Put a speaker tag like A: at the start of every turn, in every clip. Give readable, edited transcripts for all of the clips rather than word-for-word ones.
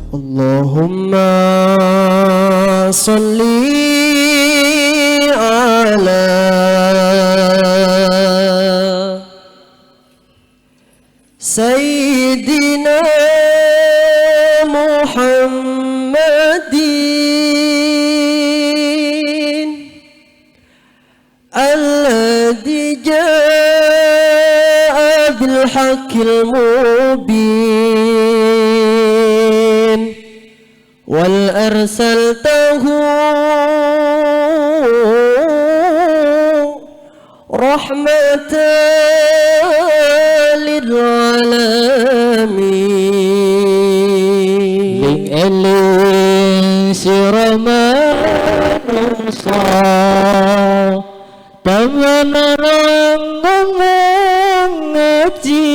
A: Allahumma salli ala Sayyidina Muhammadin alladhi jaa bil haqqil mubin wal arsaltahu rahmatan lil alamin ling eling sirama nungsa tamanarang ngaji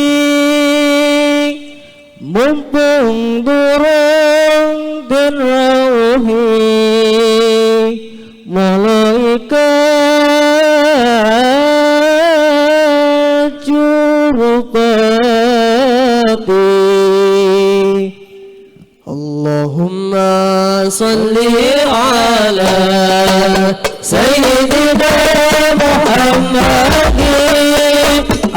A: mumpung durung den rawuhi malaikat jurupati Allahumma salli ala Sayyidina Muhammadin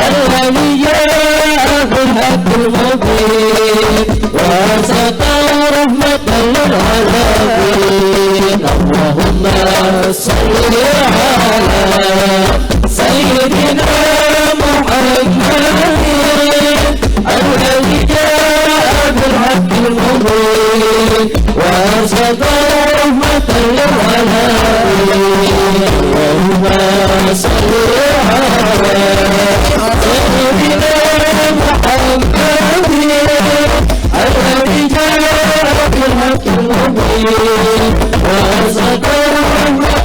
A: alladhi jaa bil haqqil mubin wa arsaltahu rahmatan lil alamin Allahumma salli ala Sayyidina Muhammadin alladhi jaa bil haqqil mubin wa arsaltahu rahmatan lil alamin Allahumma salli ala Sayyidina Muhammadin alladhi jaa bil haqqil mubin wa arsaltahu rahmatan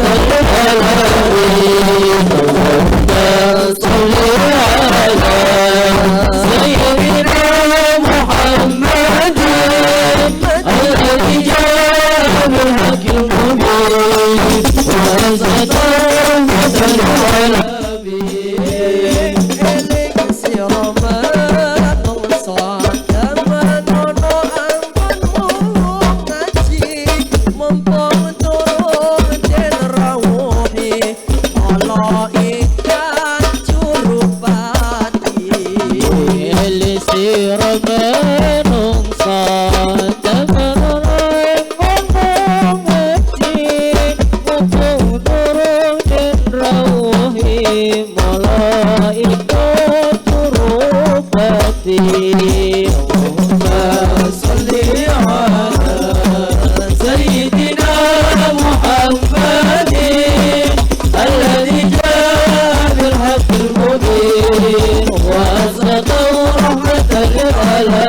A: lil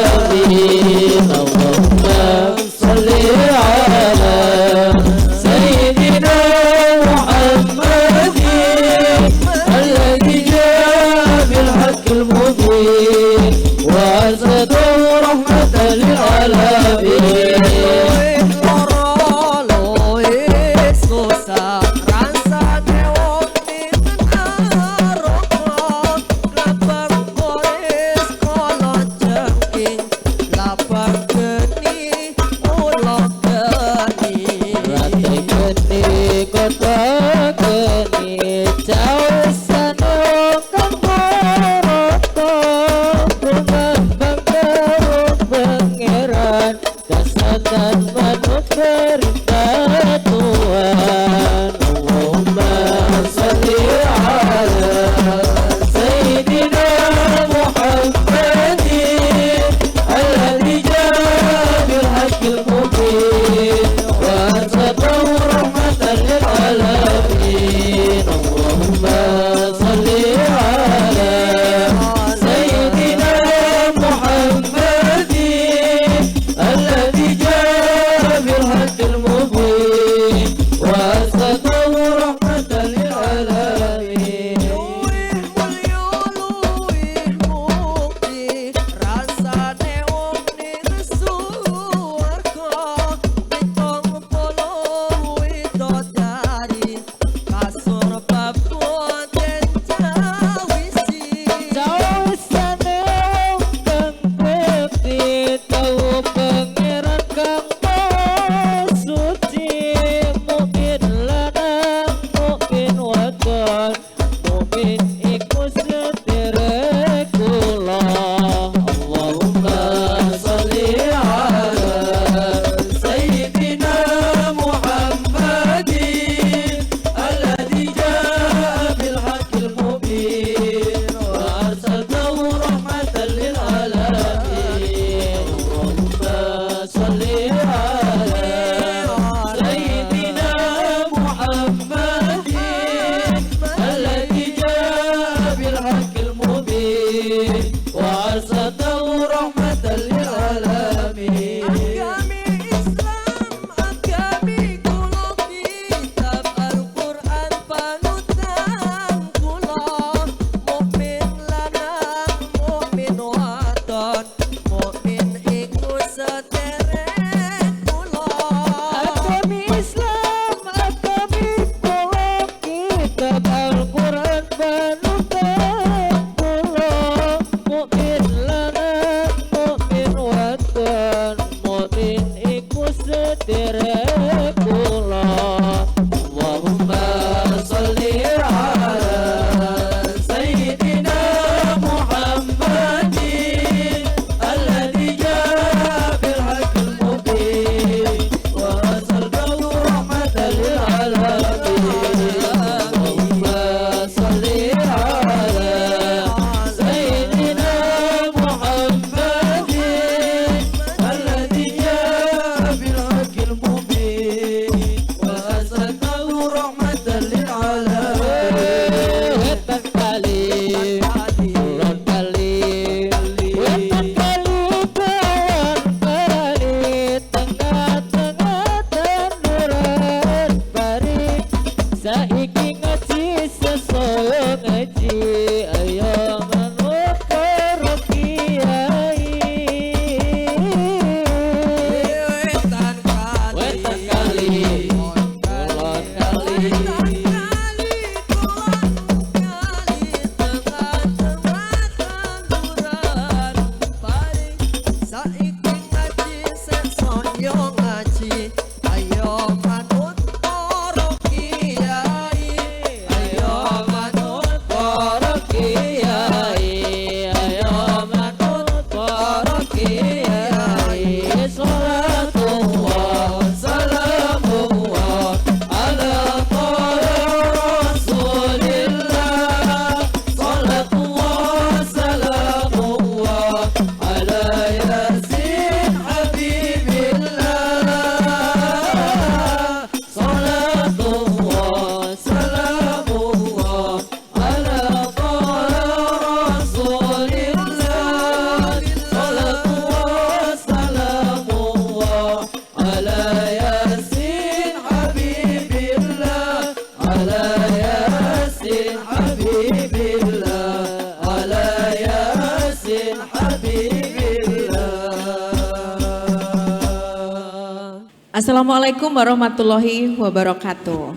A: alamin Allahumma salli ala Sayyidina Muhammadin alladhi jaa bil haqqil mubin wa arsaltahu rahmatan lil alamin
B: Assalamualaikum warahmatullahi wabarakatuh.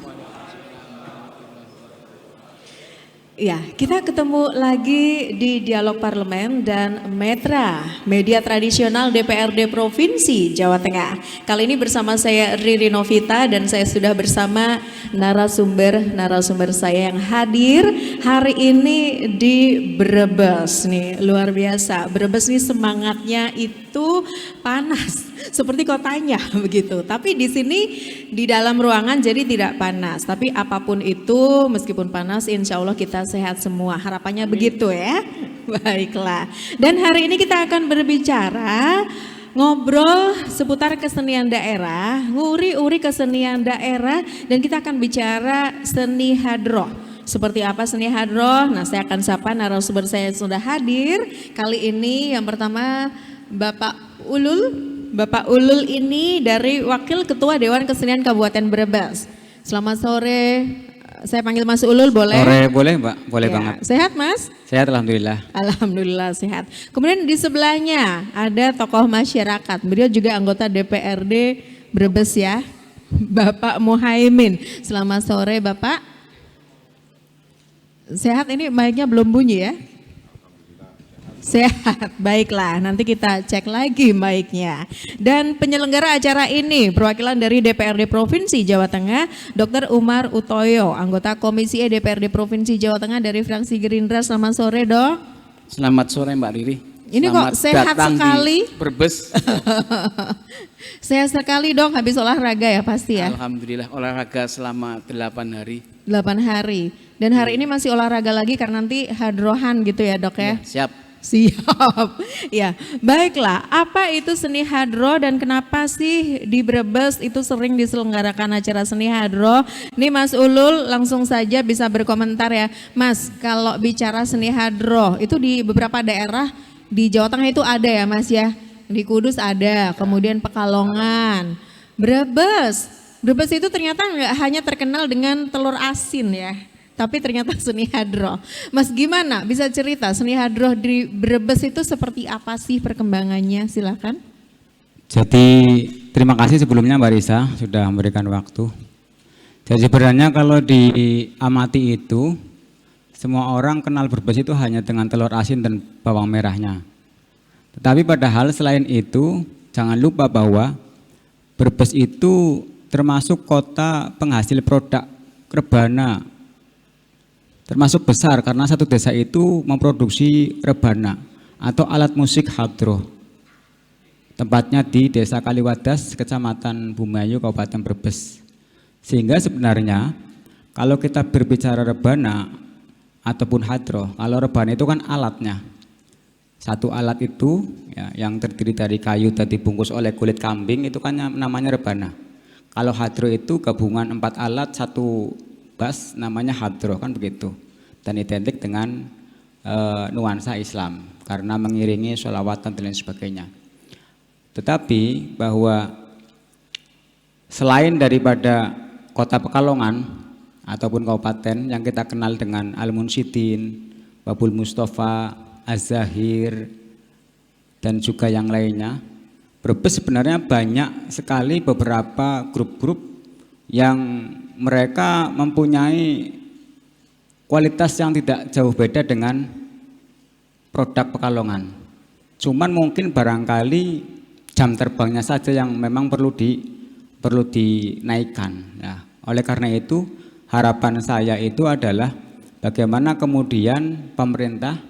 B: Ya, kita ketemu lagi di Dialog Parlemen dan Metra, media tradisional DPRD Provinsi Jawa Tengah. Kali ini bersama saya Riri Novita dan saya sudah bersama narasumber saya yang hadir hari ini di Brebes nih, luar biasa. Brebes nih semangatnya itu panas, seperti kotanya begitu. Tapi di sini di dalam ruangan jadi tidak panas. Tapi apapun itu, meskipun panas, insya Allah kita sehat semua. Harapannya begitu ya. Baiklah. Dan hari ini kita akan berbicara, ngobrol seputar kesenian daerah, nguri-uri kesenian daerah, dan kita akan bicara seni hadroh. Seperti apa seni hadroh? Nah, saya akan sapa narasumber saya yang sudah hadir. Kali ini yang pertama Bapak Ulul ini dari Wakil Ketua Dewan Kesenian Kabupaten Brebes. Selamat sore, saya panggil Mas Ulul boleh?
C: Sore boleh Mbak, boleh
B: ya,
C: banget.
B: Sehat Mas?
C: Sehat alhamdulillah.
B: Alhamdulillah sehat. Kemudian di sebelahnya ada tokoh masyarakat, beliau juga anggota DPRD Brebes ya, Bapak Muhaimin. Selamat sore Bapak. Sehat, ini mic-nya belum bunyi ya? Sehat, baiklah nanti kita cek lagi mic-nya. Dan penyelenggara acara ini perwakilan dari DPRD Provinsi Jawa Tengah, Dr. Umar Utoyo, anggota Komisi E DPRD Provinsi Jawa Tengah dari fraksi Gerindra. Selamat sore Dok.
C: Selamat sore Mbak Riri.
B: Ini
C: selamat
B: kok sehat sekali.
C: Brebes.
B: Sehat sekali Dok, habis olahraga ya pasti ya?
C: Alhamdulillah olahraga selama 8 hari.
B: 8 hari. Dan hari ini masih olahraga lagi karena nanti hadrohan gitu ya Dok ya?
C: Siap.
B: Siap, ya baiklah. Apa itu seni hadroh dan kenapa sih di Brebes itu sering diselenggarakan acara seni hadroh? Ini Mas Ulul langsung saja bisa berkomentar ya. Mas, kalau bicara seni hadroh itu di beberapa daerah di Jawa Tengah itu ada ya Mas ya? Di Kudus ada, kemudian Pekalongan, Brebes. Brebes itu ternyata nggak hanya terkenal dengan telur asin ya, tapi ternyata seni hadroh. Mas gimana bisa cerita seni hadroh di Brebes itu seperti apa sih perkembangannya? Silakan.
D: Jadi terima kasih sebelumnya Mbak Risa sudah memberikan waktu. Jadi sebenarnya kalau diamati itu, semua orang kenal Brebes itu hanya dengan telur asin dan bawang merahnya. Tetapi padahal selain itu, jangan lupa bahwa Brebes itu termasuk kota penghasil produk rebana, termasuk besar karena satu desa itu memproduksi rebana atau alat musik hadroh. Tempatnya di Desa Kaliwadas, Kecamatan Bumayu, Kabupaten Brebes. Sehingga sebenarnya kalau kita berbicara rebana ataupun hadroh, kalau rebana itu kan alatnya. Satu alat itu ya, yang terdiri dari kayu dan dibungkus oleh kulit kambing itu kan namanya rebana. Kalau hadroh itu gabungan 4 alat, 1 bas, namanya hadroh, kan begitu. Dan identik dengan nuansa Islam karena mengiringi sholawatan dan lain sebagainya. Tetapi bahwa selain daripada kota Pekalongan ataupun kabupaten yang kita kenal dengan Al-Munsyidin, Babul Mustafa, Az-Zahir, dan juga yang lainnya, Brebes sebenarnya banyak sekali beberapa grup-grup yang mereka mempunyai kualitas yang tidak jauh beda dengan produk Pekalongan. Cuman mungkin barangkali jam terbangnya saja yang memang perlu dinaikkan. Ya, oleh karena itu harapan saya itu adalah bagaimana kemudian pemerintah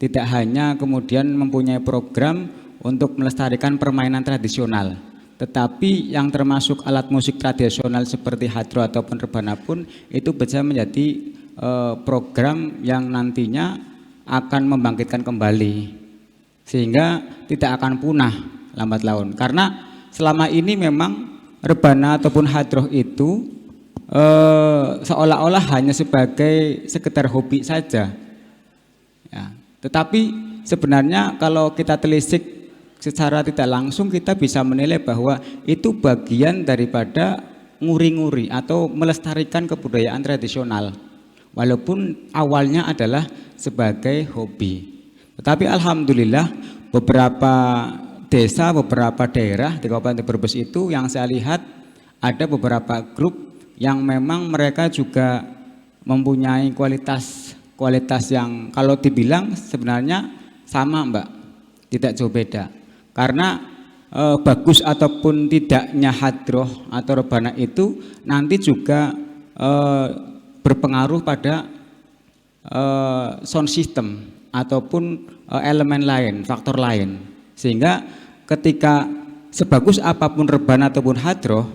D: tidak hanya kemudian mempunyai program untuk melestarikan permainan tradisional, tetapi yang termasuk alat musik tradisional seperti hadroh ataupun rebana pun itu bisa menjadi program yang nantinya akan membangkitkan kembali sehingga tidak akan punah lambat laun. Karena selama ini memang rebana ataupun hadroh itu seolah-olah hanya sebagai sekedar hobi saja. Ya. Tetapi sebenarnya kalau kita telisik secara tidak langsung kita bisa menilai bahwa itu bagian daripada nguri-nguri atau melestarikan kebudayaan tradisional. Walaupun awalnya adalah sebagai hobi. Tetapi alhamdulillah beberapa desa, beberapa daerah di Kabupaten Brebes itu yang saya lihat ada beberapa grup yang memang mereka juga mempunyai kualitas yang kalau dibilang sebenarnya sama Mbak, tidak jauh beda. Karena bagus ataupun tidaknya hadroh atau rebana itu nanti juga berpengaruh pada sound system ataupun elemen lain, faktor lain. Sehingga ketika sebagus apapun rebana ataupun hadroh,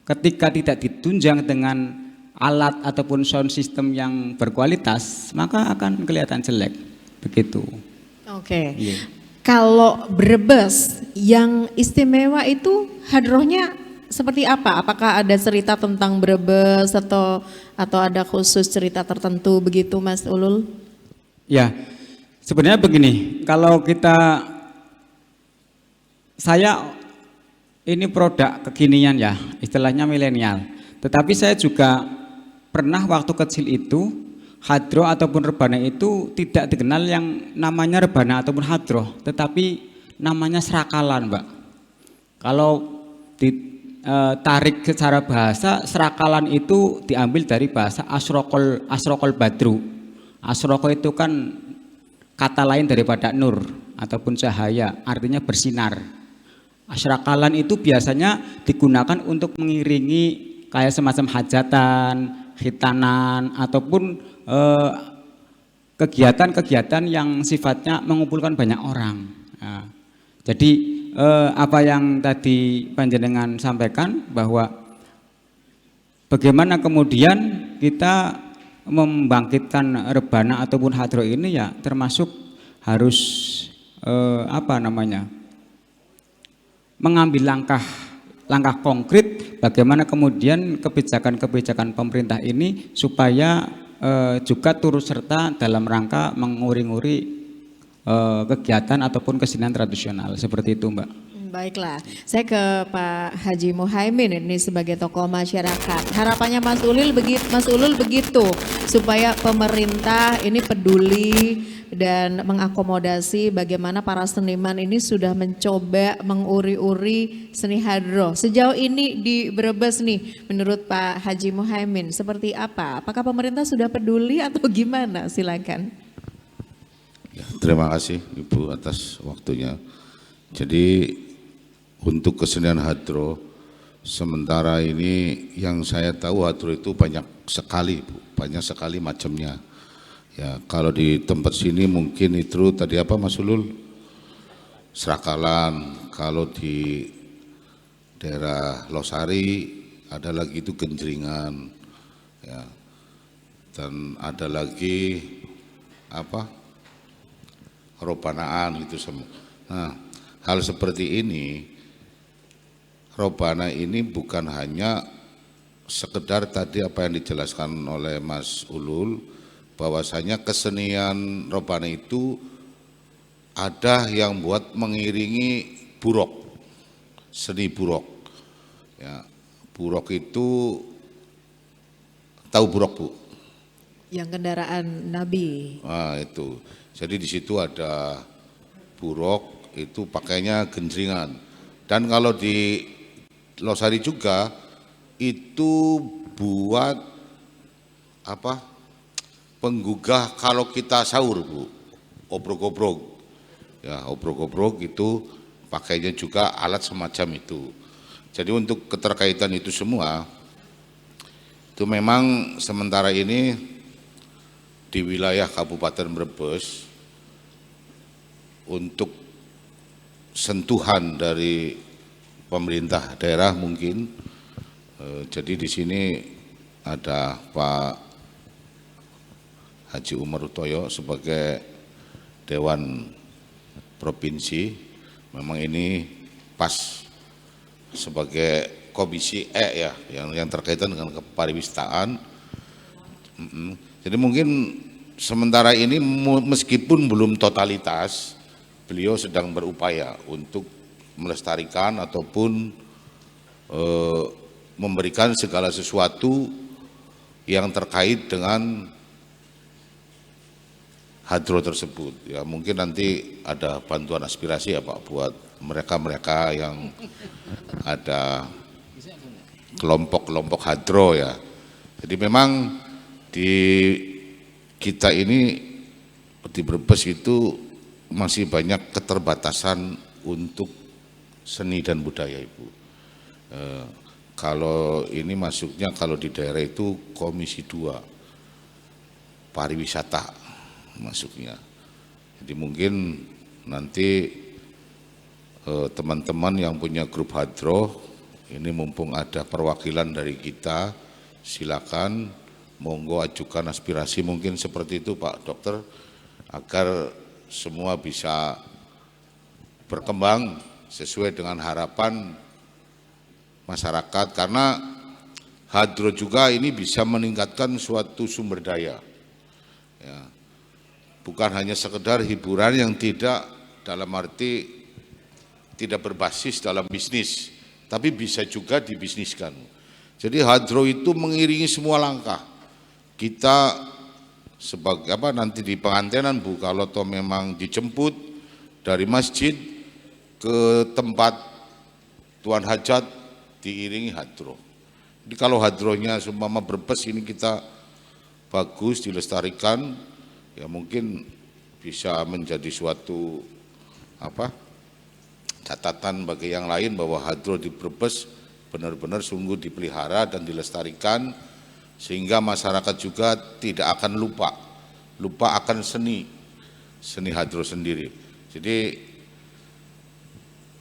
D: ketika tidak ditunjang dengan alat ataupun sound system yang berkualitas, maka akan kelihatan jelek. Begitu.
B: Oke.
D: Iya.
B: Kalau Brebes yang istimewa itu hadrohnya seperti apa? Apakah ada cerita tentang Brebes atau ada khusus cerita tertentu begitu Mas Ulul?
D: Ya, sebenarnya begini, kalau saya ini produk kekinian ya, istilahnya milenial. Tetapi saya juga pernah waktu kecil itu hadroh ataupun rebana itu tidak dikenal yang namanya rebana ataupun hadroh, tetapi namanya serakalan, Mbak. Kalau ditarik secara bahasa, serakalan itu diambil dari bahasa asrokol badru. Asroko itu kan kata lain daripada nur ataupun cahaya, artinya bersinar. Asrakalan itu biasanya digunakan untuk mengiringi kayak semacam hajatan, khitanan, ataupun kegiatan-kegiatan yang sifatnya mengumpulkan banyak orang. Nah, jadi apa yang tadi panjenengan sampaikan bahwa bagaimana kemudian kita membangkitkan rebana ataupun hadroh ini ya termasuk harus mengambil langkah konkret bagaimana kemudian kebijakan-kebijakan pemerintah ini supaya juga turut serta dalam rangka menguri-nguri kegiatan ataupun kesenian tradisional seperti itu, Mbak.
B: Baiklah, saya ke Pak Haji Muhaimin ini sebagai tokoh masyarakat. Harapannya Mas Ulul begitu supaya pemerintah ini peduli dan mengakomodasi bagaimana para seniman ini sudah mencoba menguri-uri seni hadroh. Sejauh ini di Brebes nih, menurut Pak Haji Muhaimin seperti apa? Apakah pemerintah sudah peduli atau gimana? Silakan.
E: Ya, terima kasih Ibu atas waktunya. Jadi untuk kesenian hadroh, sementara ini yang saya tahu hadroh itu banyak sekali, Bu. Banyak sekali macamnya. Ya, kalau di tempat sini mungkin itu tadi apa Mas Ulul? Serakalan. Kalau di daerah Losari ada lagi itu genjringan. Ya. Dan ada lagi apa? Robanaan gitu semua. Nah, hal seperti ini, robana ini bukan hanya sekedar tadi apa yang dijelaskan oleh Mas Ulul, bahwasanya kesenian robana itu ada yang buat mengiringi burok, seni burok. Ya, burok itu tahu burok Bu?
B: Yang kendaraan Nabi.
E: Nah, itu. Jadi di situ ada burok, itu pakainya genjringan. Dan kalau di Losari juga itu buat apa? Penggugah kalau kita sahur Bu, obrok-obrok. Ya, obrok-obrok itu pakainya juga alat semacam itu. Jadi untuk keterkaitan itu semua, itu memang sementara ini di wilayah Kabupaten Brebes untuk sentuhan dari pemerintah daerah mungkin. Jadi di sini ada Pak Haji Umar Utoyo sebagai Dewan Provinsi. Memang ini pas sebagai Komisi E ya, yang terkaitan dengan kepariwisataan. Jadi mungkin sementara ini meskipun belum totalitas, beliau sedang berupaya untuk melestarikan ataupun memberikan segala sesuatu yang terkait dengan hadroh tersebut. Ya mungkin nanti ada bantuan aspirasi ya Pak buat mereka-mereka yang ada kelompok-kelompok hadroh ya. Jadi memang di kita ini di Brebes itu masih banyak keterbatasan untuk seni dan budaya Ibu. Kalau ini masuknya kalau di daerah itu Komisi 2 pariwisata masuknya. Jadi mungkin nanti teman-teman yang punya grup hadroh ini mumpung ada perwakilan dari kita, silakan monggo ajukan aspirasi mungkin seperti itu Pak Dokter, agar semua bisa berkembang sesuai dengan harapan masyarakat, karena hadroh juga ini bisa meningkatkan suatu sumber daya. Ya. Bukan hanya sekedar hiburan yang tidak dalam arti tidak berbasis dalam bisnis, tapi bisa juga dibisniskan. Jadi hadroh itu mengiringi semua langkah. Kita sebagai apa nanti di pengantinan Bu, kalau toh memang dijemput dari masjid ke tempat tuan hajat diiringi hadroh. Jadi kalau hadrohnya seumpama Brebes ini kita bagus dilestarikan, ya mungkin bisa menjadi suatu apa catatan bagi yang lain bahwa hadroh di Brebes benar-benar sungguh dipelihara dan dilestarikan, sehingga masyarakat juga tidak akan lupa akan seni hadroh sendiri. Jadi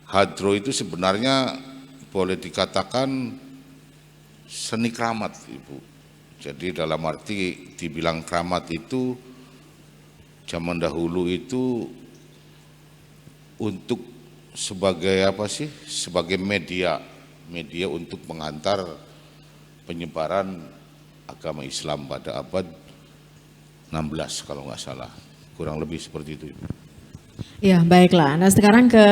E: hadroh itu sebenarnya boleh dikatakan seni keramat Ibu. Jadi dalam arti dibilang keramat itu zaman dahulu itu untuk sebagai apa sih? Sebagai media untuk mengantar penyebaran agama Islam pada abad 16 kalau nggak salah. Kurang lebih seperti itu Ibu.
B: Ya, baiklah. Nah, sekarang ke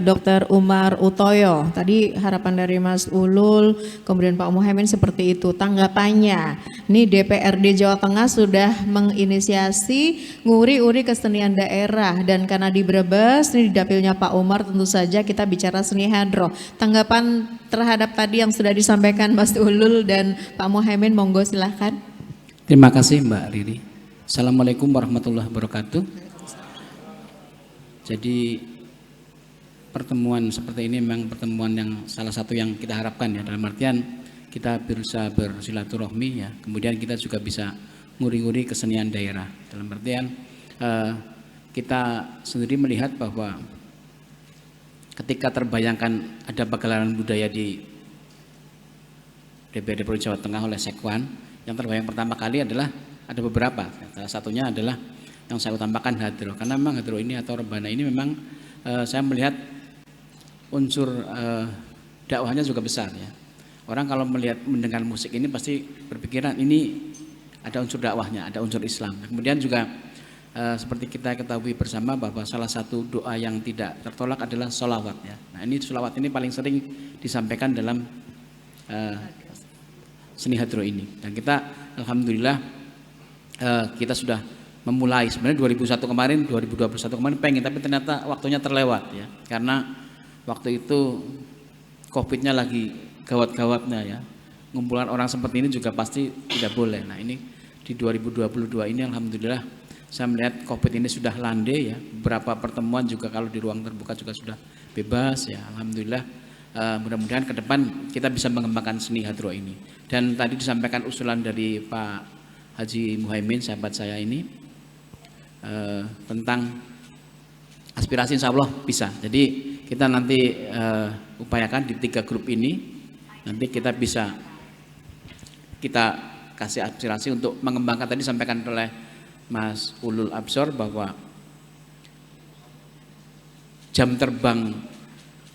B: Dr. Umar Utoyo. Tadi harapan dari Mas Ulul, kemudian Pak Muhaimin seperti itu. Tanggapannya, ini DPRD Jawa Tengah sudah menginisiasi nguri-uri kesenian daerah, dan karena di Brebes, ini di dapilnya Pak Umar, tentu saja kita bicara seni hadroh. Tanggapan terhadap tadi yang sudah disampaikan Mas Ulul dan Pak Muhaimin, monggo silahkan.
C: Terima kasih Mbak Riri. Assalamualaikum warahmatullahi wabarakatuh. Jadi pertemuan seperti ini memang pertemuan yang salah satu yang kita harapkan ya, dalam artian kita berusaha bersilaturahmi ya, kemudian kita juga bisa nguri-nguri kesenian daerah, dalam artian kita sendiri melihat bahwa ketika terbayangkan ada pagelaran budaya di DPRD Provinsi Jawa Tengah oleh Sekwan, yang terbayang pertama kali adalah ada beberapa, salah satunya adalah yang saya utamakan hadroh, karena memang hadroh ini atau rebana ini memang saya melihat unsur dakwahnya juga besar ya. Orang kalau mendengar musik ini pasti berpikiran ini ada unsur dakwahnya, ada unsur Islam. Kemudian juga seperti kita ketahui bersama bahwa salah satu doa yang tidak tertolak adalah sholawat ya. Nah ini sholawat ini paling sering disampaikan dalam seni hadroh ini, dan kita alhamdulillah kita sudah memulai. Sebenarnya 2021 kemarin pengen, tapi ternyata waktunya terlewat ya, karena waktu itu COVID-nya lagi gawat-gawatnya ya. Ngumpulan orang seperti ini juga pasti tidak boleh. Nah ini di 2022 ini alhamdulillah saya melihat COVID ini sudah landai ya. Beberapa pertemuan juga kalau di ruang terbuka juga sudah bebas ya, alhamdulillah. Mudah-mudahan ke depan kita bisa mengembangkan seni hadroh ini. Dan tadi disampaikan usulan dari Pak Haji Muhaimin, sahabat saya ini, tentang aspirasi, insya Allah bisa. Jadi kita nanti upayakan di 3 grup ini, nanti kita bisa kita kasih aspirasi untuk mengembangkan. Tadi disampaikan oleh Mas Ulul Absor bahwa jam terbang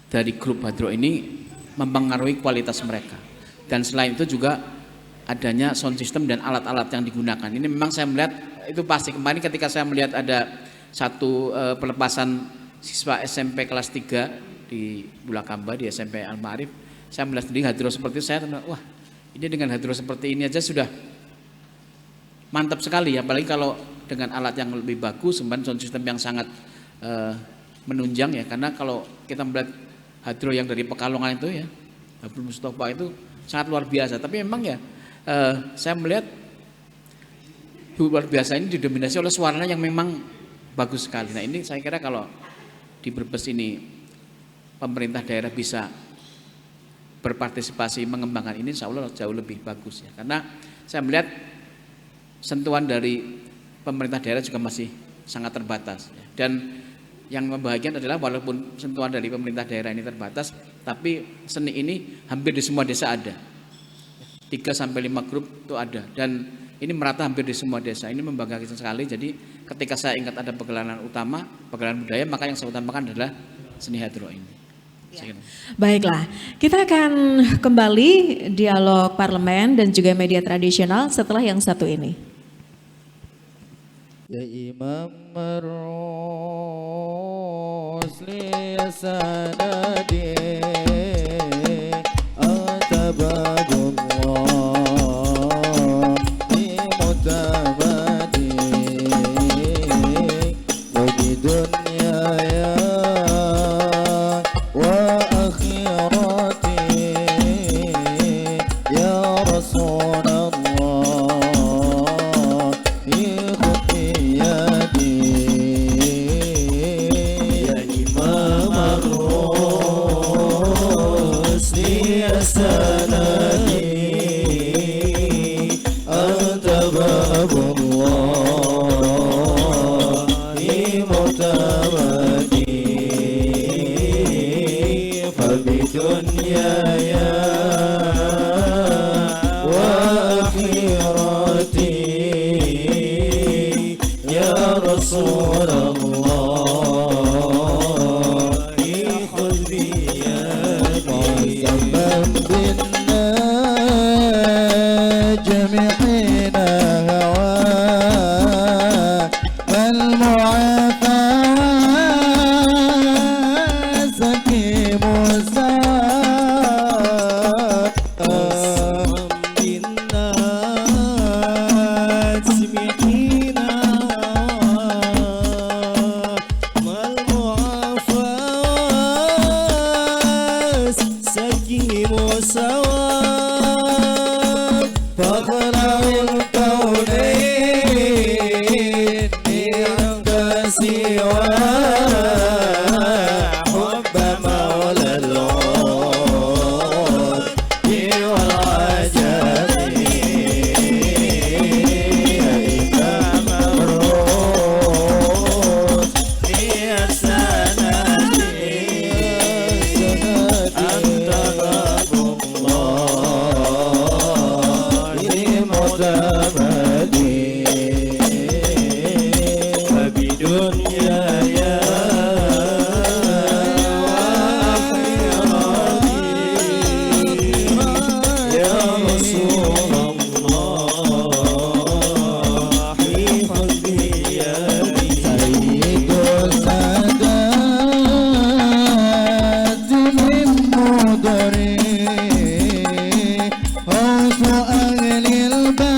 C: dari grup hadroh ini mempengaruhi kualitas mereka, dan selain itu juga adanya sound system dan alat-alat yang digunakan. Ini memang saya melihat itu pasti. Kemarin ketika saya melihat ada satu pelepasan siswa SMP kelas 3 di Bulakamba di SMP Al-Ma'arif, saya melihat sendiri hadroh seperti itu, saya ternyata, wah ini dengan hadroh seperti ini aja sudah mantap sekali, apalagi kalau dengan alat yang lebih bagus, kemudian sound system yang sangat menunjang ya. Karena kalau kita melihat hadroh yang dari Pekalongan itu ya, Abdul Mustafa itu sangat luar biasa, tapi memang ya saya melihat luar biasa ini didominasi oleh suaranya yang memang bagus sekali. Nah ini saya kira kalau di Brebes ini pemerintah daerah bisa berpartisipasi mengembangkan ini, insya Allah jauh lebih bagus ya. Karena saya melihat sentuhan dari pemerintah daerah juga masih sangat terbatas ya. Dan yang membahagiakan adalah walaupun sentuhan dari pemerintah daerah ini terbatas, tapi seni ini hampir di semua desa ada. 3-5 grup itu ada, dan ini merata hampir di semua desa. Ini membanggakan sekali. Jadi ketika saya ingat ada pagelaran utama, pagelaran budaya, maka yang saya utamakan adalah seni hadroh ini. Ya.
B: Baiklah, kita akan kembali dialog parlemen dan juga media tradisional setelah yang satu ini.
A: Ya Imam Rusli Sanadi رسول الله خذ بيدي فيهم سواء فاخلع الكونين عنك سوى حب مولى العود والعجب يا إمام الروح يا سندي أنت باب الله معتمدي فبدنياي وآخرتي يا رسول الله حبي يا سيد السادات من مدري غوث أهل الباب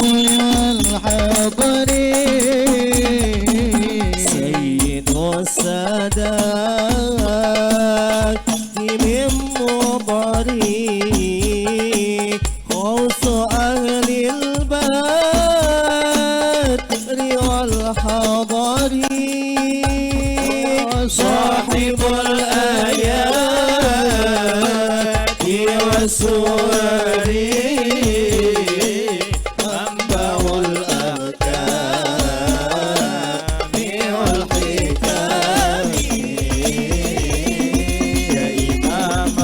A: والحضر سيد السادات من مضري غوث أهل البدر والحضر صاحب الآيات والسور منبع الأحكام والحكام يا إمام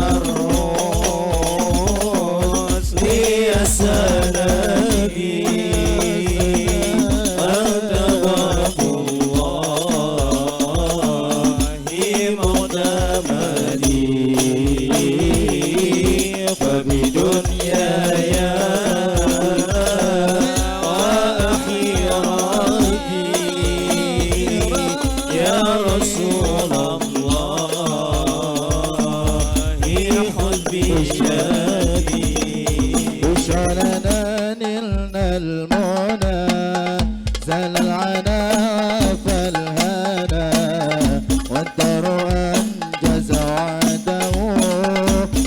A: الرسل يا سندي أنت باب الله معتمدي فبدنياي وآخرتي يا رسول الله حبي شادي بشرنا نلنا المنى زال العنا فالهنا والدار أنجز وعده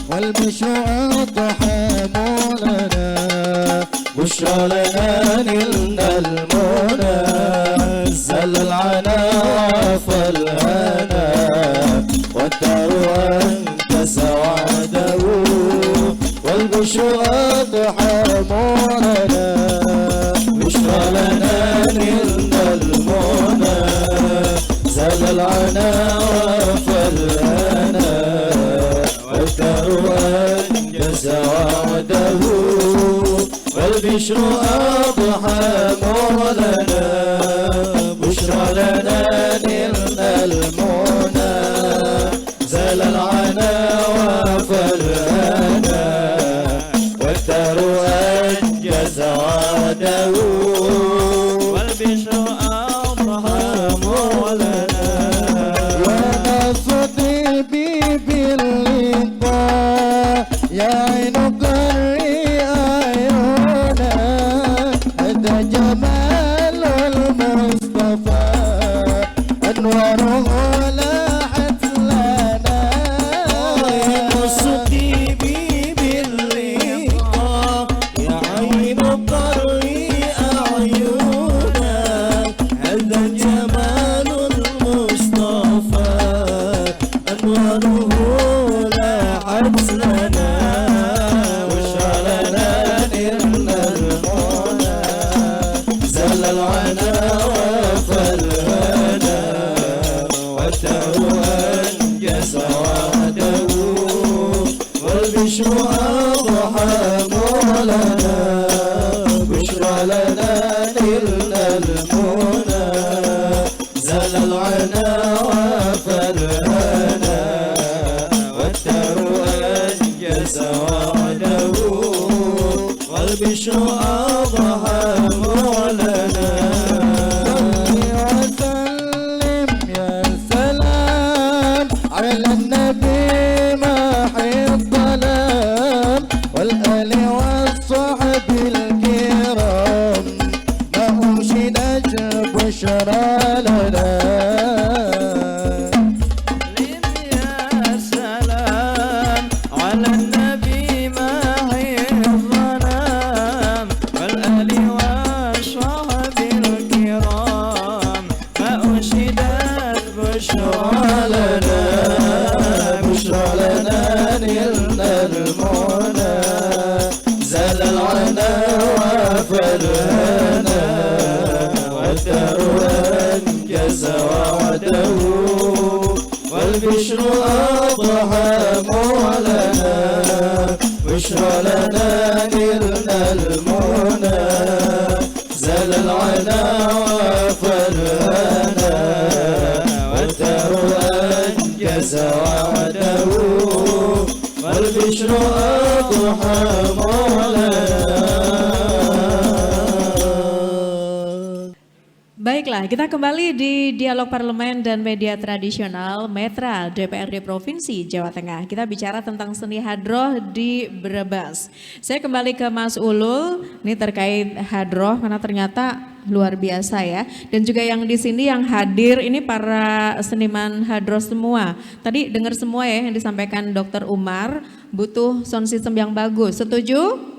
A: والبشر أضحى مولنا بشرى لنا نلنا المنى زال العنا فالهنا والدار أنجز وعده والبشر أضحى مولنا بشرى لنا نلنا المنى زال العنا فالهنا والدار أنجز وعده والبشر أضحى مولنا بشرى لنا نلنا المنى زال العنا وفالهنا والدار أنجز وعده والبشر أضحى مولنا ونفضي باللقاء يا عين قري أعينا هذا جمال المصطفى أنواره لاحت لنا نصدي باللقاء يا عين قري أعينا هذا جمال المصطفى أنواره لاحت لنا بشرى لنا نلنا المنى زال العنا وفالهنا والدار أنجز وعده والبشر أضحى مولنا بشرى لنا نلنا المنى زال العنا وفالهنا والدار أنجز وعده والبشر أضحى مولنا وسلم يا سلام على النبي محي الظلام والآل والصحب الكرام ما أمشي نجب بشرى لنا يا سلام نلنا المنى زال العنا وفرهنا والدار أنجز وعده والبشر أضحى مولانا بشرى لنا نلنا المنى زال العنا وفرهنا والدار أنجز وعده والبشر أضحى مولانا.
B: Baiklah, kita kembali di Dialog Parlemen dan Media Tradisional Metra DPRD Provinsi Jawa Tengah. Kita bicara tentang seni hadroh di Brebes. Saya kembali ke Mas Ulul, ini terkait hadroh karena ternyata luar biasa ya. Dan juga yang di sini yang hadir ini para seniman hadroh semua. Tadi dengar semua ya yang disampaikan Dr. Umar, butuh sound system yang bagus. Setuju?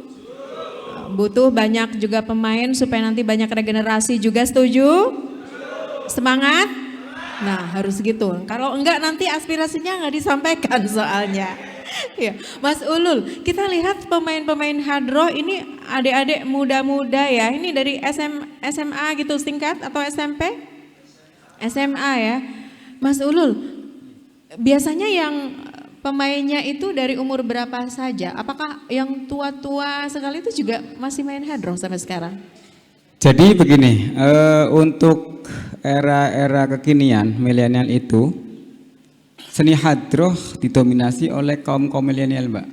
B: Butuh banyak juga pemain supaya nanti banyak regenerasi juga, setuju? Semangat? Nah harus gitu, kalau enggak nanti aspirasinya nggak disampaikan soalnya. Ya, Mas Ulul, kita lihat pemain-pemain hadroh ini adik-adik muda-muda ya, ini dari SMA gitu tingkat atau SMP? SMA ya. Mas Ulul, biasanya yang pemainnya itu dari umur berapa saja? Apakah yang tua-tua sekali itu juga masih main hadroh sampai sekarang?
D: Jadi begini, untuk era-era kekinian milenial itu seni hadroh didominasi oleh kaum milenial, Mbak.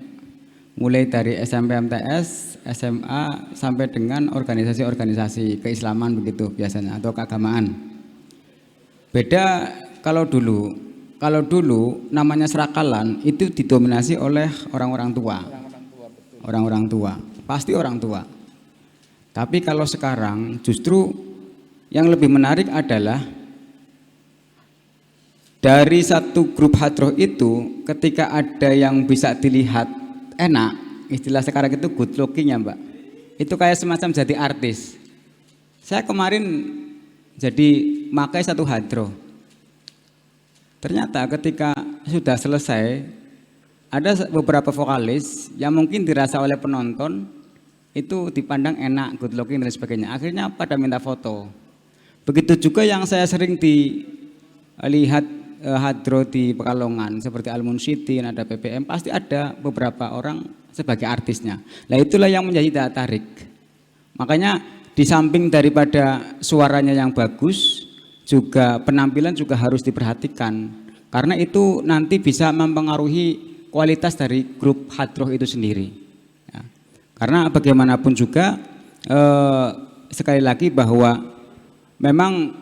D: Mulai dari SMP MTS, SMA sampai dengan organisasi-organisasi keislaman begitu biasanya atau keagamaan. Beda kalau dulu. Kalau dulu namanya serakalan itu didominasi oleh orang-orang tua. Orang-orang tua, pasti orang tua. Tapi kalau sekarang justru yang lebih menarik adalah dari satu grup hadroh itu ketika ada yang bisa dilihat enak, istilah sekarang itu good looking ya Mbak. Itu kayak semacam jadi artis. Saya kemarin jadi makai satu hadroh. Ternyata ketika sudah selesai, ada beberapa vokalis yang mungkin dirasa oleh penonton itu dipandang enak, good looking dan sebagainya. Akhirnya pada minta foto. Begitu juga yang saya sering dilihat hadroh di Pekalongan seperti Al-Munsyidin, ada PPM, pasti ada beberapa orang sebagai artisnya. Nah itulah yang menjadi daya tarik. Makanya di samping daripada suaranya yang bagus, juga penampilan juga harus diperhatikan karena itu nanti bisa mempengaruhi kualitas dari grup hadroh itu sendiri ya. Karena bagaimanapun juga sekali lagi bahwa memang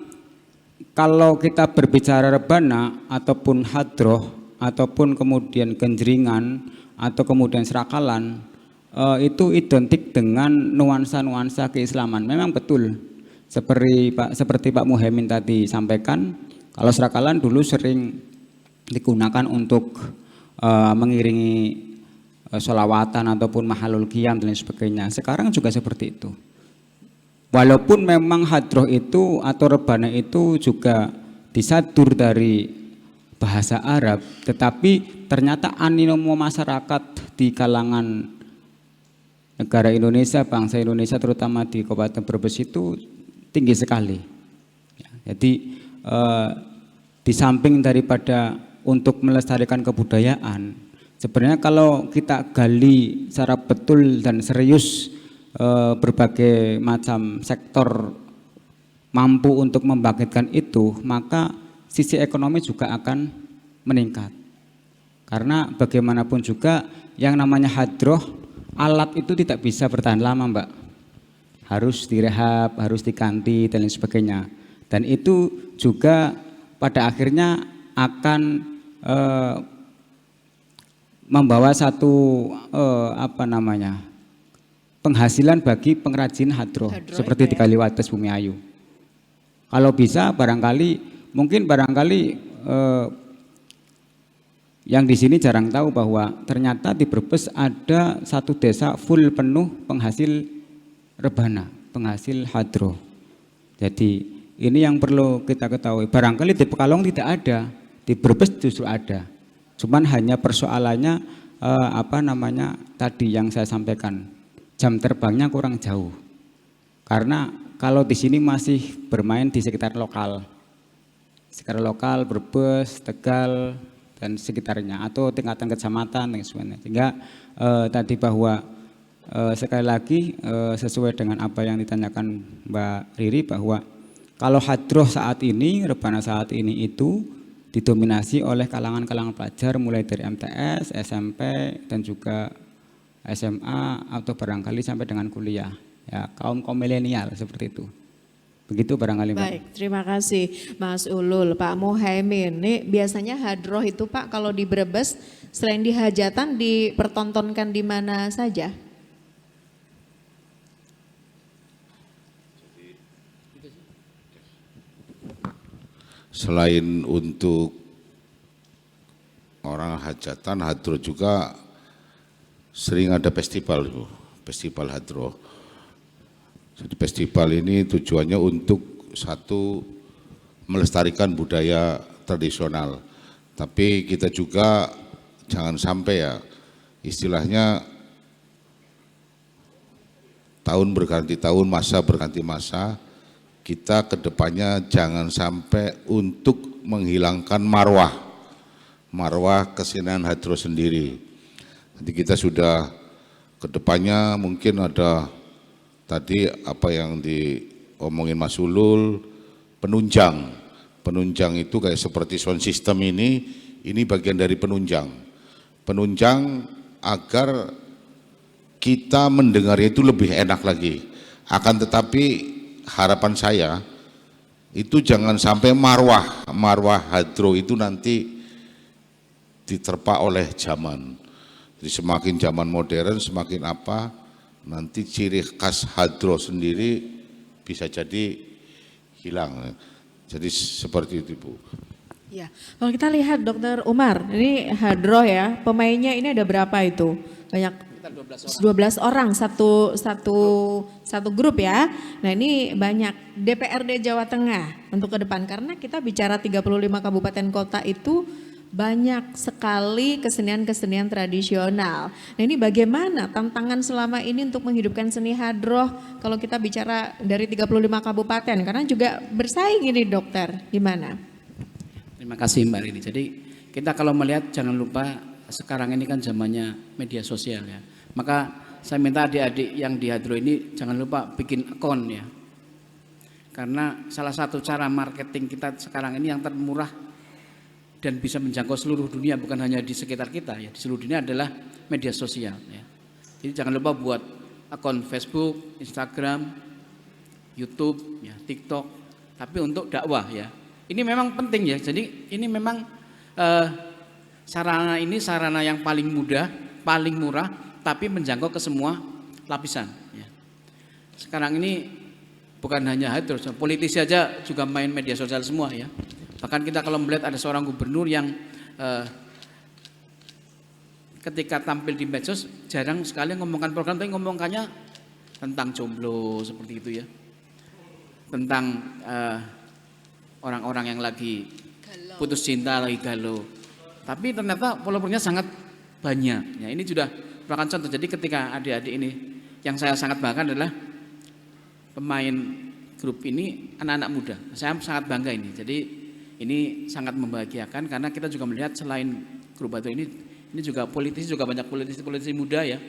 D: kalau kita berbicara rebana ataupun hadroh ataupun kemudian genjringan atau kemudian serakalan itu identik dengan nuansa-nuansa keislaman. Memang betul. Seperti Pak Muhaimin tadi sampaikan, kalau serakalan dulu sering digunakan untuk mengiringi sholawatan ataupun mahalul qiyam dan lain sebagainya. Sekarang juga seperti itu. Walaupun memang hadroh itu atau rebana itu juga disadur dari bahasa Arab, tetapi ternyata animo masyarakat di kalangan negara Indonesia, bangsa Indonesia terutama di Kabupaten Brebes itu tinggi sekali. Jadi di samping daripada untuk melestarikan kebudayaan, sebenarnya kalau kita gali secara betul dan serius berbagai macam sektor mampu untuk membangkitkan itu, maka sisi ekonomi juga akan meningkat. Karena bagaimanapun juga yang namanya hadroh, alat itu tidak bisa bertahan lama Mbak. Harus direhab, harus diganti dan lain sebagainya. Dan itu juga pada akhirnya akan membawa satu penghasilan bagi pengrajin hadroh seperti di Kaliwates Bumi Ayu. Kalau bisa mungkin barangkali yang di sini jarang tahu bahwa ternyata di Brebes ada satu desa full penuh penghasil rebana, penghasil hadroh. Jadi ini yang perlu kita ketahui. Barangkali di Pekalongan tidak ada, di Brebes justru ada. Cuman hanya persoalannya apa namanya tadi yang saya sampaikan, jam terbangnya kurang jauh. Karena kalau di sini masih bermain di sekitar lokal, Brebes, Tegal dan sekitarnya, atau tingkatan kecamatan dan sebagainya. Sehingga tadi bahwa sekali lagi sesuai dengan apa yang ditanyakan Mbak Riri, bahwa kalau hadroh saat ini, rebana saat ini itu didominasi oleh kalangan-kalangan pelajar mulai dari MTS, SMP dan juga SMA atau barangkali sampai dengan kuliah. Ya, kaum milenial seperti itu. Begitu barangkali Mbak.
B: Baik, terima kasih Mas Ulul. Pak Muhaimin, ini biasanya hadroh itu Pak kalau di Brebes selain di hajatan dipertontonkan di mana saja?
E: Selain untuk orang hajatan, hadroh juga sering ada festival, festival hadroh. Jadi festival ini tujuannya untuk satu, melestarikan budaya tradisional. Tapi kita juga jangan sampai ya, istilahnya tahun berganti tahun, masa berganti masa, kita kedepannya jangan sampai untuk menghilangkan marwah kesenian hadroh sendiri. Nanti kita sudah kedepannya mungkin ada tadi apa yang diomongin Mas Ulul, penunjang itu kayak seperti sound system ini bagian dari penunjang agar kita mendengarnya itu lebih enak lagi. Akan tetapi harapan saya itu jangan sampai marwah hadroh itu nanti diterpa oleh zaman. Jadi semakin zaman modern, semakin apa, nanti ciri khas hadroh sendiri bisa jadi hilang. Jadi seperti itu Bu.
B: Ya, kalau kita lihat Dokter Umar, ini hadroh ya, pemainnya ini ada berapa itu? Banyak. 12 orang satu grup ya. Nah ini banyak DPRD Jawa Tengah untuk ke depan, karena kita bicara 35 kabupaten kota itu banyak sekali kesenian-kesenian tradisional. Nah ini bagaimana tantangan selama ini untuk menghidupkan seni hadroh kalau kita bicara dari 35 kabupaten, karena juga bersaing ini dokter, gimana?
C: Terima kasih Mbak Rini. Jadi kita kalau melihat jangan lupa sekarang ini kan zamannya media sosial ya. Maka saya minta adik-adik yang di hadroh ini jangan lupa bikin akun ya. Karena salah satu cara marketing kita sekarang ini yang termurah dan bisa menjangkau seluruh dunia, bukan hanya di sekitar kita ya, di seluruh dunia adalah media sosial ya. Jadi jangan lupa buat akun Facebook, Instagram, YouTube, ya, TikTok, tapi untuk dakwah ya. Ini memang penting ya. Jadi ini memang sarana yang paling mudah, paling murah, tapi menjangkau ke semua lapisan. Ya. Sekarang ini bukan hanya hadroh, politisi aja juga main media sosial semua ya. Bahkan kita kalau melihat ada seorang gubernur yang ketika tampil di medsos jarang sekali ngomongkan program, tapi ngomongkannya tentang jomblo seperti itu ya, tentang orang-orang yang lagi putus cinta, lagi galau. Tapi ternyata followernya sangat banyak. Ya, ini sudah merupakan contoh. Jadi ketika adik-adik ini, yang saya sangat banggakan adalah pemain grup ini anak-anak muda. Saya sangat bangga ini. Jadi ini sangat membahagiakan karena kita juga melihat selain grup hadroh ini juga politisi, juga banyak politisi muda ya.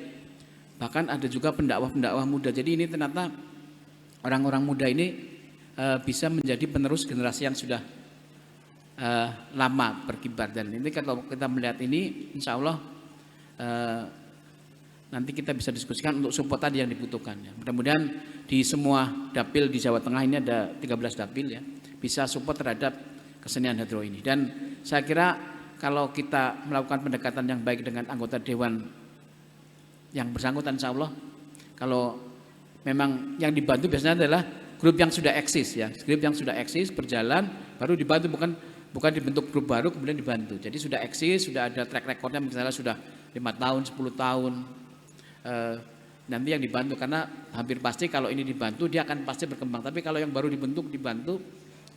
C: Bahkan ada juga pendakwah muda. Jadi ini ternyata orang-orang muda ini bisa menjadi penerus generasi yang sudah lama berkibar. Dan ini kalau kita melihat ini, insya Allah nanti kita bisa diskusikan untuk support tadi yang dibutuhkan ya. Mudah-mudahan di semua dapil di Jawa Tengah ini ada 13 dapil ya, bisa support terhadap kesenian hadroh ini. Dan saya kira kalau kita melakukan pendekatan yang baik dengan anggota dewan yang bersangkutan, insya Allah kalau memang yang dibantu biasanya adalah grup yang sudah eksis ya, grup yang sudah eksis berjalan baru dibantu, bukan dibentuk grup baru kemudian dibantu. Jadi sudah eksis, sudah ada track recordnya, misalnya sudah 5 tahun, 10 tahun, nanti yang dibantu, karena hampir pasti kalau ini dibantu dia akan pasti berkembang. Tapi kalau yang baru dibantu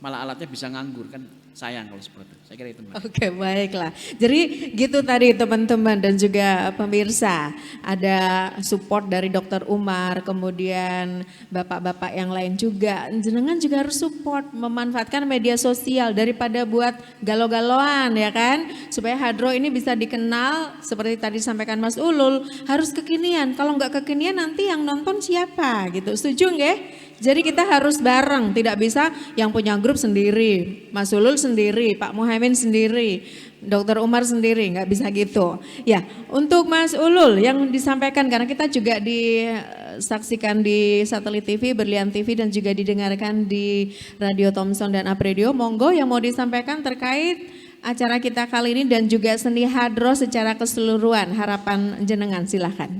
C: malah alatnya bisa nganggur kan, sayang kalau seperti itu. Saya kira itu Mbak.
B: Oke, baiklah. Jadi gitu tadi teman-teman dan juga pemirsa, ada support dari Dokter Umar, kemudian bapak-bapak yang lain juga. Jenengan juga harus support memanfaatkan media sosial daripada buat galau-galauan ya kan, supaya Hadroh ini bisa dikenal seperti tadi disampaikan Mas Ulul, harus kekinian. Kalau nggak kekinian nanti yang nonton siapa gitu. Setuju nggak? Jadi kita harus bareng, tidak bisa yang punya grup sendiri, Mas Ulul sendiri, Pak Muhaimin sendiri, Dokter Umar sendiri, nggak bisa gitu. Ya, untuk Mas Ulul yang disampaikan, karena kita juga disaksikan di Satelit TV, Berlian TV dan juga didengarkan di Radio Thomson dan Apredio, monggo yang mau disampaikan terkait acara kita kali ini dan juga seni Hadroh secara keseluruhan, harapan jenengan silahkan.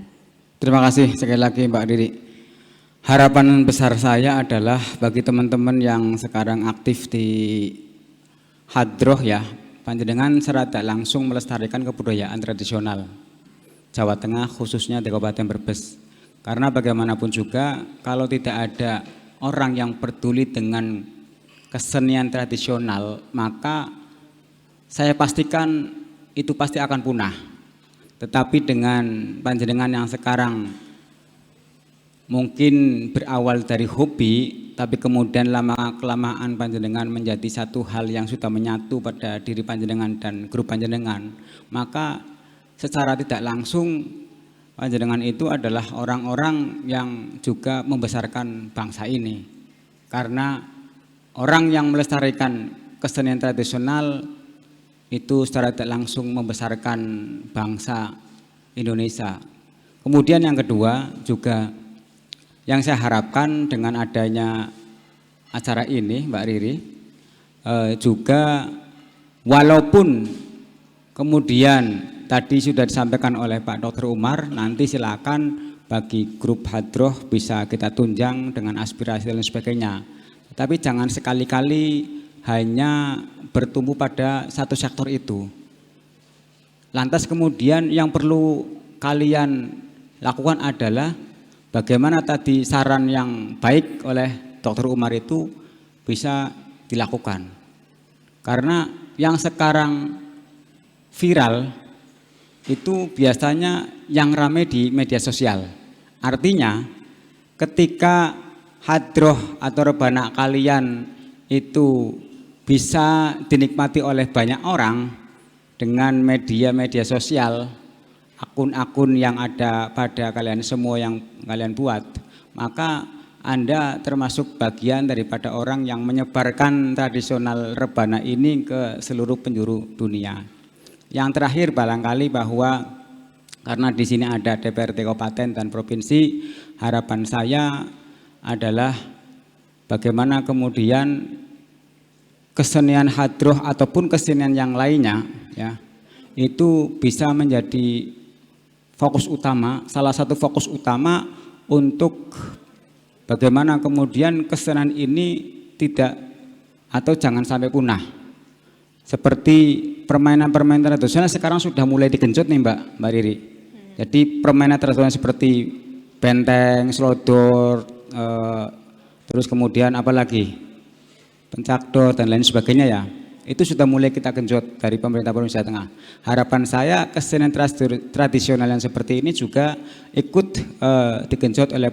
D: Terima kasih sekali lagi Mbak Riri. Harapan besar saya adalah bagi teman-teman yang sekarang aktif di Hadroh ya, panjenengan secara tidak langsung melestarikan kebudayaan tradisional Jawa Tengah khususnya di Kabupaten Brebes. Karena bagaimanapun juga kalau tidak ada orang yang peduli dengan kesenian tradisional, maka saya pastikan itu pasti akan punah. Tetapi dengan panjenengan yang sekarang mungkin berawal dari hobi, tapi kemudian lama-kelamaan panjenengan menjadi satu hal yang sudah menyatu pada diri panjenengan dan grup panjenengan, maka secara tidak langsung panjenengan itu adalah orang-orang yang juga membesarkan bangsa ini. Karena orang yang melestarikan kesenian tradisional itu secara tidak langsung membesarkan bangsa Indonesia. Kemudian yang kedua juga yang saya harapkan dengan adanya acara ini Mbak Riri, juga walaupun kemudian tadi sudah disampaikan oleh Pak Dr. Umar, nanti silakan bagi grup Hadroh bisa kita tunjang dengan aspirasi dan sebagainya. Tapi jangan sekali-kali hanya bertumbuh pada satu sektor itu. Lantas kemudian yang perlu kalian lakukan adalah bagaimana tadi saran yang baik oleh Dr. Umar itu bisa dilakukan. Karena yang sekarang viral itu biasanya yang ramai di media sosial. Artinya ketika Hadroh atau rebana kalian itu bisa dinikmati oleh banyak orang dengan media-media sosial, akun-akun yang ada pada kalian semua yang kalian buat, maka Anda termasuk bagian daripada orang yang menyebarkan tradisional rebana ini ke seluruh penjuru dunia. Yang terakhir barangkali bahwa karena di sini ada DPRD Kabupaten dan Provinsi, harapan saya adalah bagaimana kemudian kesenian Hadroh ataupun kesenian yang lainnya ya, itu bisa menjadi fokus utama, salah satu fokus utama untuk bagaimana kemudian kesenian ini tidak atau jangan sampai punah. Seperti permainan-permainan tradisional sekarang sudah mulai digenjot nih Mbak Riri. Jadi permainan tradisional seperti benteng, slodor, terus kemudian apa lagi, pencakdor dan lain sebagainya ya. Itu sudah mulai kita genjot dari pemerintah Provinsi Jawa Tengah. Harapan saya kesenian tradisional yang seperti ini juga ikut digenjot oleh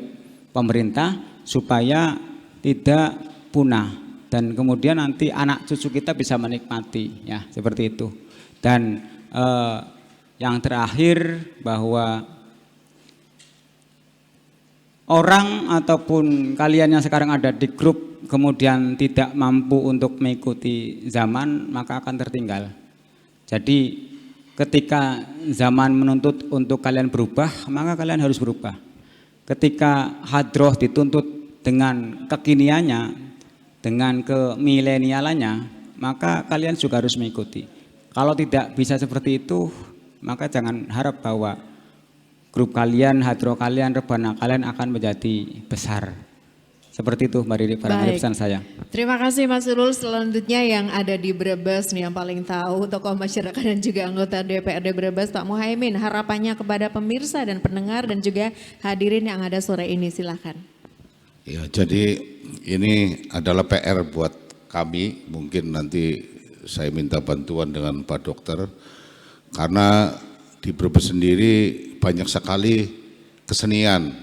D: pemerintah supaya tidak punah dan kemudian nanti anak cucu kita bisa menikmati ya, seperti itu. Dan yang terakhir bahwa orang ataupun kalian yang sekarang ada di grup kemudian tidak mampu untuk mengikuti zaman, maka akan tertinggal. Jadi ketika zaman menuntut untuk kalian berubah, maka kalian harus berubah. Ketika Hadroh dituntut dengan kekiniannya, dengan kemilenialannya, maka kalian juga harus mengikuti. Kalau tidak bisa seperti itu, maka jangan harap bahwa grup kalian, Hadroh kalian, rebana kalian akan menjadi besar. Seperti itu Mbak Riri, barangkali pesan saya.
B: Terima kasih Mas Ulul. Selanjutnya yang ada di Brebes nih yang paling tahu, tokoh masyarakat dan juga anggota DPRD Brebes, Pak Muhaimin, harapannya kepada pemirsa dan pendengar dan juga hadirin yang ada sore ini, silakan.
E: Ya, jadi ini adalah PR buat kami, mungkin nanti saya minta bantuan dengan Pak Dokter, karena di Brebes sendiri banyak sekali kesenian,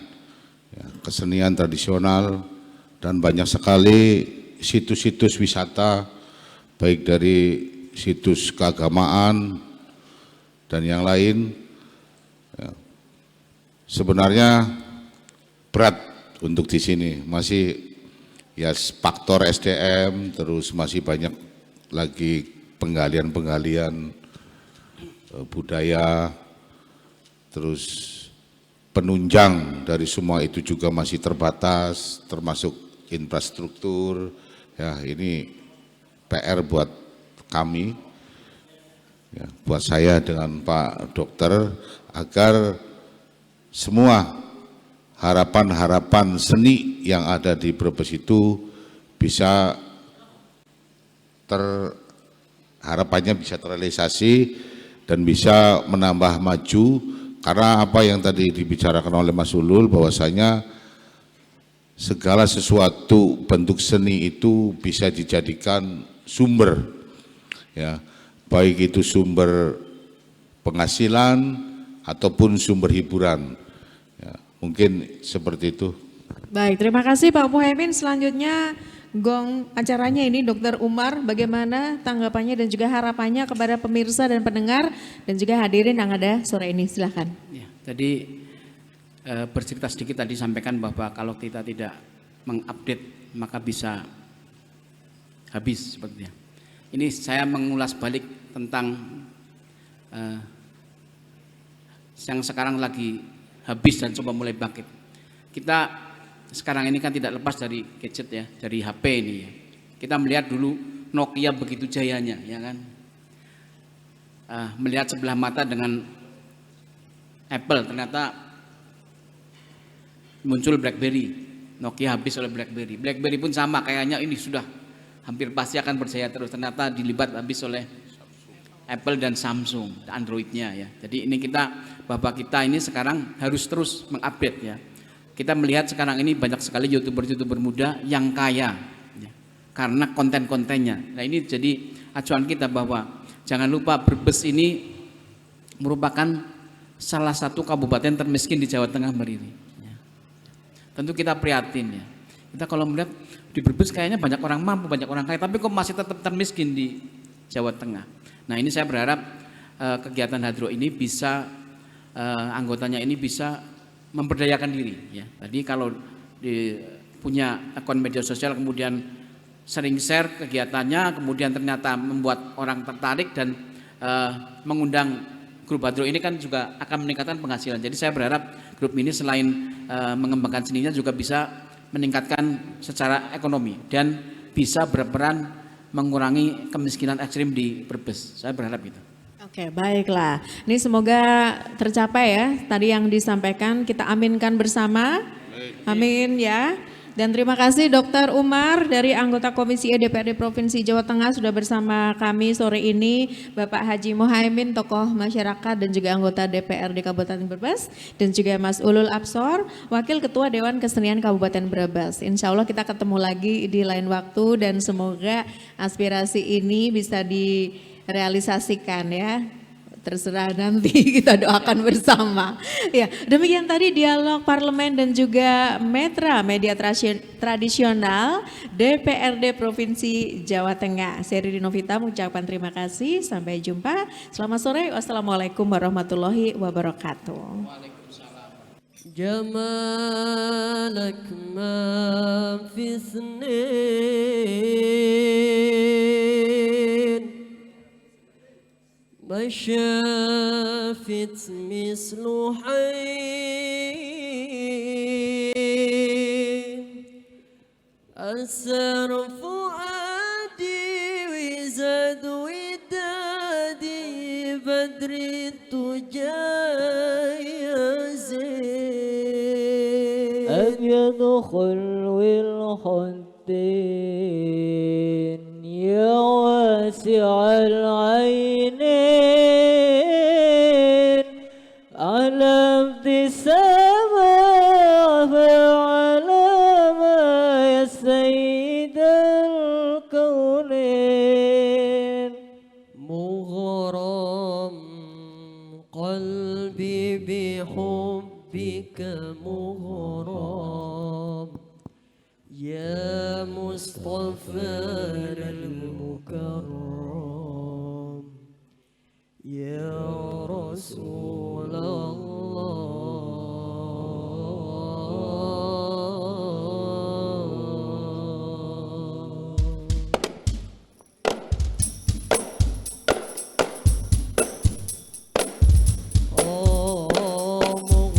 E: ya, kesenian tradisional, dan banyak sekali situs-situs wisata, baik dari situs keagamaan dan yang lain. Ya, sebenarnya berat untuk di sini, masih ya faktor SDM, terus masih banyak lagi penggalian-penggalian budaya, terus penunjang dari semua itu juga masih terbatas, termasuk infrastruktur. Ya, ini PR buat kami, ya, buat saya dengan Pak Dokter, agar semua harapan-harapan seni yang ada di Brebes itu bisa harapannya bisa terrealisasi dan bisa menambah maju, karena apa yang tadi dibicarakan oleh Mas Ulul, bahwasanya segala sesuatu bentuk seni itu bisa dijadikan sumber, ya, baik itu sumber penghasilan ataupun sumber hiburan. Mungkin seperti itu.
B: Baik, terima kasih Pak Muhaimin. Selanjutnya gong acaranya ini Dr. Umar, bagaimana tanggapannya dan juga harapannya kepada pemirsa dan pendengar dan juga hadirin yang ada sore ini, silakan.
C: Ya, tadi bercerita sedikit tadi sampaikan bahwa kalau kita tidak mengupdate maka bisa habis sepertinya. Ini saya mengulas balik tentang yang sekarang lagi habis dan coba mulai bangkit. Kita sekarang ini kan tidak lepas dari gadget ya, dari HP ini ya. Kita melihat dulu Nokia begitu jayanya, ya kan. Melihat sebelah mata dengan Apple, ternyata muncul BlackBerry. Nokia habis oleh BlackBerry. BlackBerry pun sama, kayaknya ini sudah hampir pasti akan berjaya terus. Ternyata dilibat habis oleh Apple dan Samsung, Androidnya ya. Jadi ini Bapak kita ini sekarang harus terus mengupdate ya. Kita melihat sekarang ini banyak sekali YouTuber muda yang kaya ya, karena konten-kontennya. Nah ini jadi acuan kita bahwa jangan lupa Brebes ini merupakan salah satu kabupaten termiskin di Jawa Tengah Meriri. Ya. Tentu kita prihatin ya. Kita kalau melihat di Brebes kayaknya banyak orang mampu, banyak orang kaya, tapi kok masih tetap termiskin di Jawa Tengah. Nah ini saya berharap kegiatan Hadro ini bisa anggotanya ini bisa memberdayakan diri ya. Tadi kalau punya akun media sosial kemudian sering share kegiatannya, kemudian ternyata membuat orang tertarik dan mengundang grup Hadro ini kan juga akan meningkatkan penghasilan. Jadi saya berharap grup ini selain mengembangkan seninya juga bisa meningkatkan secara ekonomi dan bisa berperan mengurangi kemiskinan ekstrim di Brebes. Saya berharap gitu.
B: Oke, baiklah. Ini semoga tercapai ya. Tadi yang disampaikan kita aminkan bersama. Amin ya. Dan terima kasih Dr. Umar dari anggota Komisi E DPRD Provinsi Jawa Tengah sudah bersama kami sore ini. Bapak Haji Muhaimin, tokoh masyarakat dan juga anggota DPRD Kabupaten Brebes. Dan juga Mas Ulul Absor, Wakil Ketua Dewan Kesenian Kabupaten Brebes. Insya Allah kita ketemu lagi di lain waktu dan semoga aspirasi ini bisa direalisasikan ya. Terserah nanti kita doakan bersama. Ya, demikian tadi dialog parlemen dan juga Metra Media Tradisional DPRD Provinsi Jawa Tengah. Saya Riri Novita mengucapkan terima kasih. Sampai jumpa. Selamat sore. Wassalamualaikum warahmatullahi wabarakatuh.
A: جمالك ما في ما شافت مثل حين أسر فؤادي وزاد ودادي بدر الدجى يا زين أن يدخل والخدين يا واسع العينين على ابتسامة فعلى ما يا سيد الكون بحبك مغرم يا مصطفانا المكرم يا رسول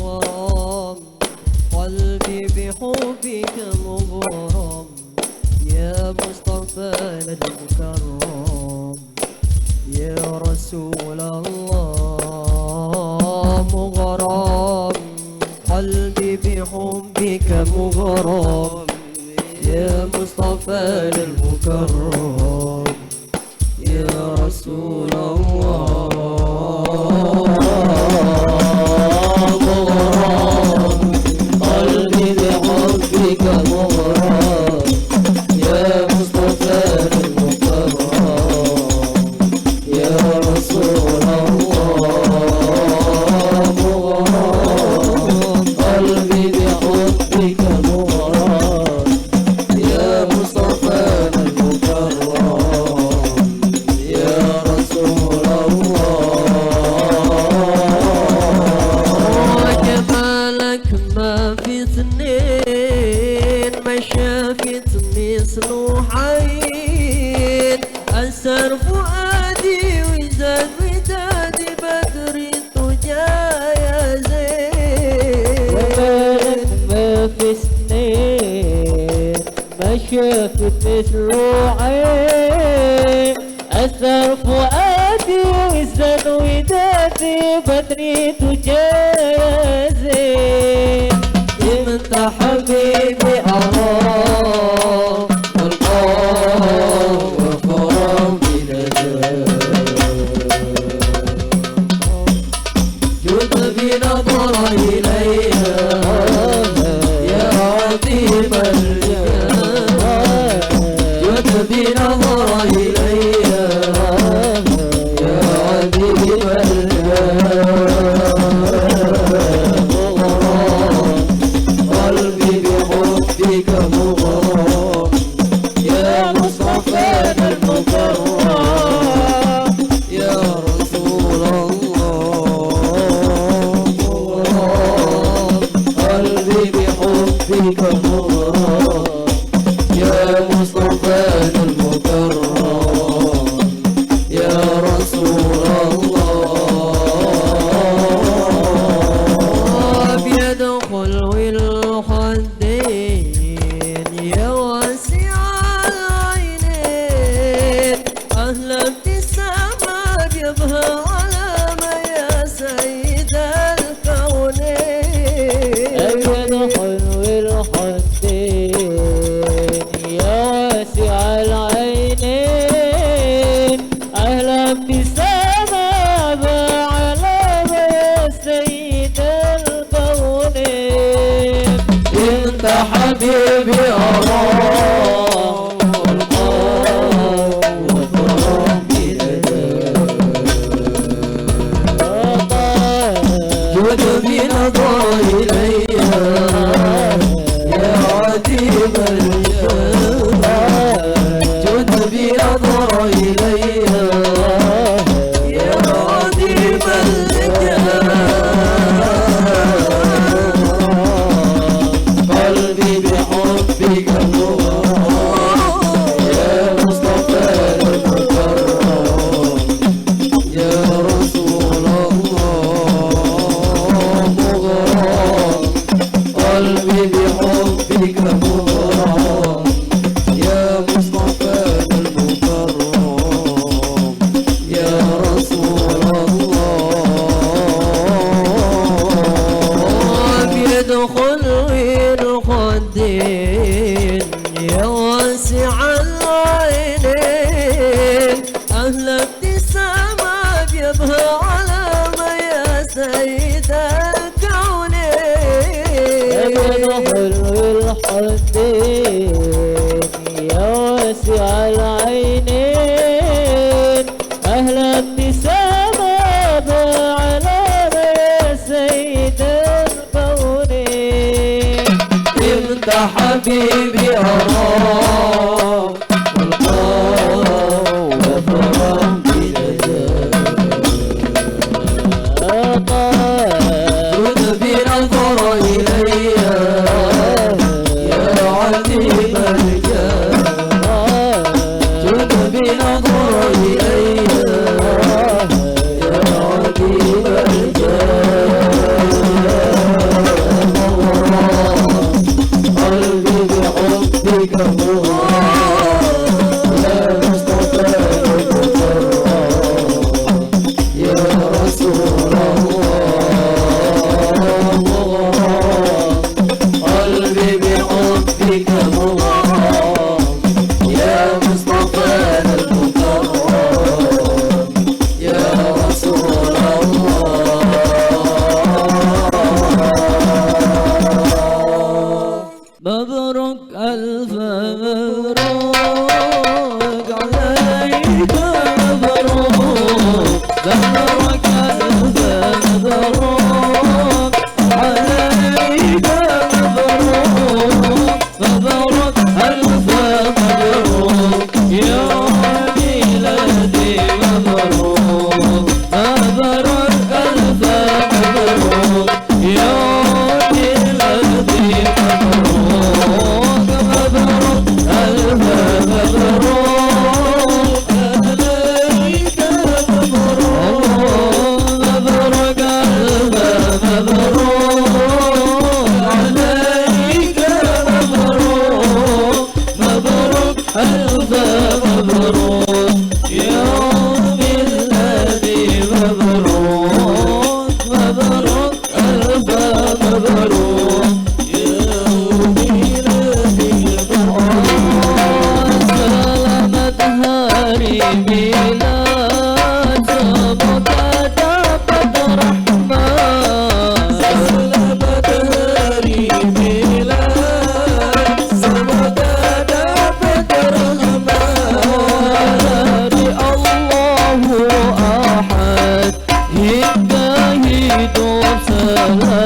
A: مغرم قلبي بحبك مغرم يا مصطفانا المكرم يا رسول الله مغرم قلبي بحبك مغرم يا مصطفانا المكرم يا رسول الله مغرم قلبي بحبك مغرم يا مصطفانا المكرم يا رسول الله مغرم قلبي بحبك مغرم يا مصطفانا المكرم يا رسول الله جمالك ما في اثنين ما شافت مثله عين أسر فؤادي وزاد ودادي بدر الدجى يا زين جمالك ما في سنين ما شافت مثله عين أثر فؤادي وزاد ودادي بدر الدجى يا زين انت حبيبي الله والقوم والقوم جد بنظر إليها يا عظيم الجمال جد بنظر إليها يا عظيم الجمال قلبي بحبك مغرم يا مصطفانا المكرم يا رسول الله مغرم قلبي بحبك مغرم يا مصطفانا المكرم يا رسول الله أبيض خلو الخدين يا واسع العينين أهلا ابتسامة جبهة علامة يا سيد الكونين أبيض خلو الخدين يا واسع العينين أهلا ابتسامة علامة يا سيد الكونين انت حبيبي الله والقوم والقوم جود بنظر إليها يا عتيب الجمال جود بنظر إليها يا عتيب الجمال قلبي بحبك مغرم يا مصطفانا المكرم يا رسول الله مغرم قلبي بحبك مغرم يا مصطفانا المكرم يا رسول الله بيدخل الخدين يا واسع العينين أهلا ابتسامة جبهة علامة يا سيد الكونين بيدخل الخدين يا واسع العينين أهلا ابتسامة علامة يا سيد أنت حبيبي أراه والقول فرام بجزاء جد بنظر إلي يا عتيب الجاه جد بنظر إلي يا عتيب الجاه قلبي بحبك مغرم يا مصطفى يا رسول الله قلبي بحبك مغرم يا مصطفى المكرم يا رسول الله مبروك ألف مبروك عليك مبروك مبروك ألف مبروك عليك مبروك مبروك ألف مبروك يا ميلادي مبروك مبروك ألف مبروك يا ميلادي مبروك مبروك ألف مبروك عليك مبروك مبروك ألف مبروك عليك مبروك مبروك ألف مبروك يوم الذي مبروك مبروك ألف مبروك يوم الذي مبروك سلامة هاري ميلاد semoga dapat rahmat selamat hari milad semoga dapat rahmat dari Allahu Ahad hingga hidup selama